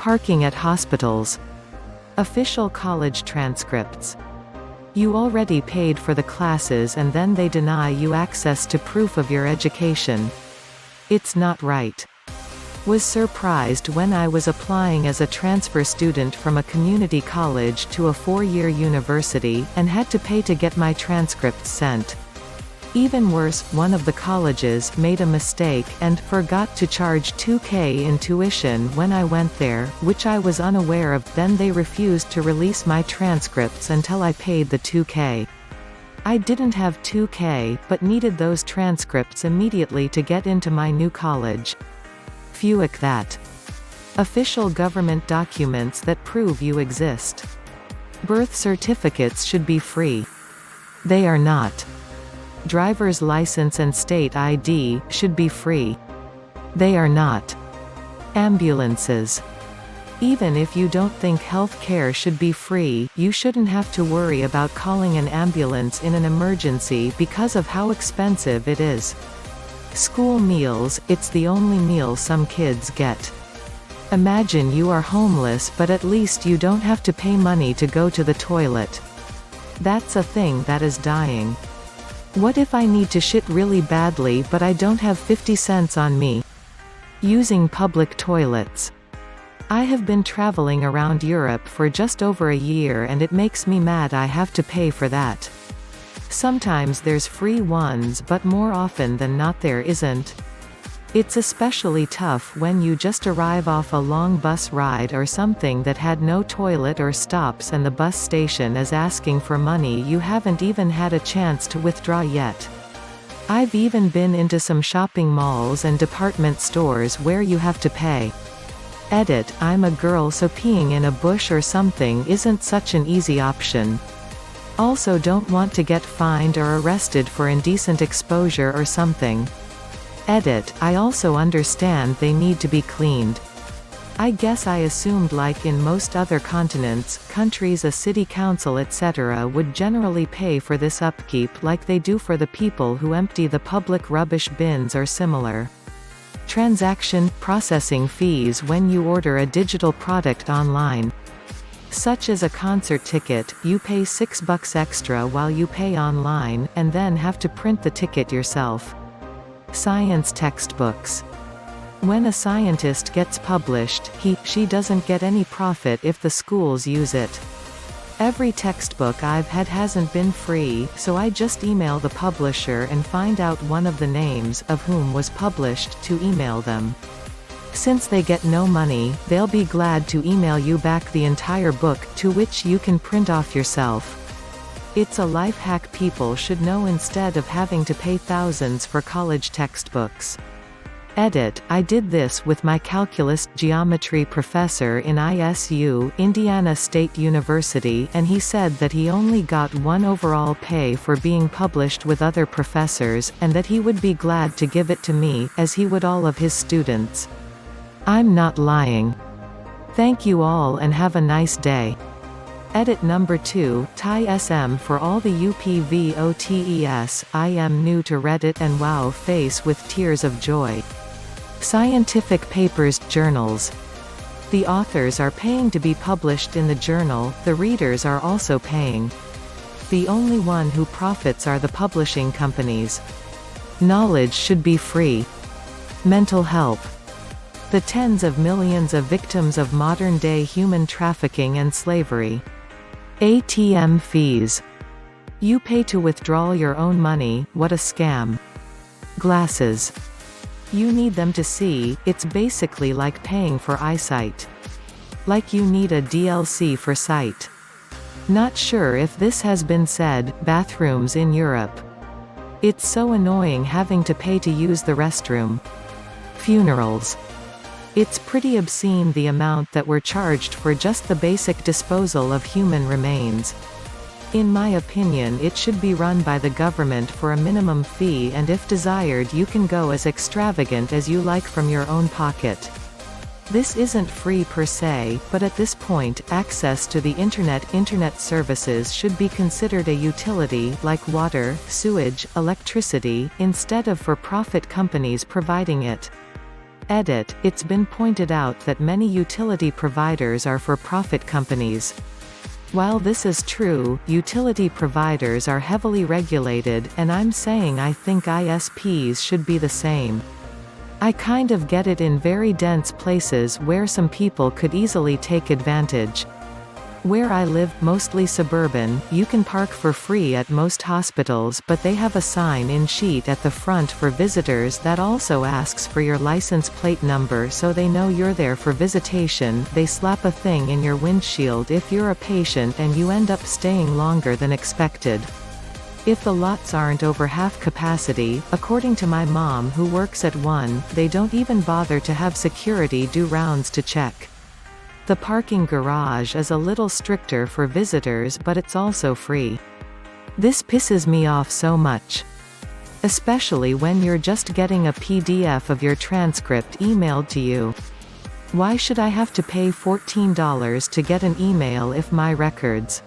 Parking at hospitals. Official college transcripts. You already paid for the classes and then they deny you access to proof of your education. It's not right. Was surprised when I was applying as a transfer student from a community college to a 4-year university, and had to pay to get my transcripts sent. Even worse, one of the colleges made a mistake and forgot to charge $2,000 in tuition when I went there, which I was unaware of. Then they refused to release my transcripts until I paid the $2,000. I didn't have $2,000, but needed those transcripts immediately to get into my new college. Phewick that. Official government documents that prove you exist. Birth certificates should be free. They are not. Driver's license and state ID should be free. They are not. Ambulances. Even if you don't think health care should be free, you shouldn't have to worry about calling an ambulance in an emergency because of how expensive it is. School meals, it's the only meal some kids get. Imagine you are homeless but at least you don't have to pay money to go to the toilet. That's a thing that is dying. What if I need to shit really badly but I don't have 50 cents on me? Using public toilets. I have been traveling around Europe for just over a year and it makes me mad I have to pay for that. Sometimes there's free ones but more often than not there isn't. It's especially tough when you just arrive off a long bus ride or something that had no toilet or stops and the bus station is asking for money you haven't even had a chance to withdraw yet. I've even been into some shopping malls and department stores where you have to pay. Edit, I'm a girl so peeing in a bush or something isn't such an easy option. Also don't want to get fined or arrested for indecent exposure or something. Edit, I also understand they need to be cleaned. I guess I assumed like in most other continents, countries a city council etc. would generally pay for this upkeep like they do for the people who empty the public rubbish bins or similar. Transaction processing fees when you order a digital product online. Such as a concert ticket, you pay $6 extra while you pay online, and then have to print the ticket yourself. Science textbooks. When a scientist gets published, she doesn't get any profit if the schools use it. Every textbook I've had hasn't been free, so I just email the publisher and find out one of the names of whom was published to email them. Since they get no money, they'll be glad to email you back the entire book, to which you can print off yourself. It's a life hack people should know instead of having to pay thousands for college textbooks. Edit, I did this with my calculus geometry professor in ISU, Indiana State University, and he said that he only got one overall pay for being published with other professors, and that he would be glad to give it to me, as he would all of his students. I'm not lying. Thank you all and have a nice day. Edit number 2, Thai SM for all the UPVOTES, I am new to Reddit and wow face with tears of joy. Scientific papers, journals. The authors are paying to be published in the journal, the readers are also paying. The only one who profits are the publishing companies. Knowledge should be free. Mental health. The tens of millions of victims of modern-day human trafficking and slavery. ATM fees. You pay to withdraw your own money, what a scam. Glasses. You need them to see, it's basically like paying for eyesight. Like you need a DLC for sight. Not sure if this has been said, bathrooms in Europe. It's so annoying having to pay to use the restroom. Funerals. It's pretty obscene the amount that we're charged for just the basic disposal of human remains. In my opinion, it should be run by the government for a minimum fee, and if desired you can go as extravagant as you like from your own pocket. This isn't free per se, but at this point, access to the internet services should be considered a utility, like water, sewage, electricity, instead of for-profit companies providing it. Edit, it's been pointed out that many utility providers are for-profit companies. While this is true, utility providers are heavily regulated, and I'm saying I think ISPs should be the same. I kind of get it in very dense places where some people could easily take advantage. Where I live, mostly suburban, you can park for free at most hospitals, but they have a sign-in sheet at the front for visitors that also asks for your license plate number so they know you're there for visitation. They slap a thing in your windshield if you're a patient and you end up staying longer than expected. If the lots aren't over half capacity, according to my mom who works at one, they don't even bother to have security do rounds to check. The parking garage is a little stricter for visitors, but it's also free. This pisses me off so much. Especially when you're just getting a PDF of your transcript emailed to you. Why should I have to pay $14 to get an email if my records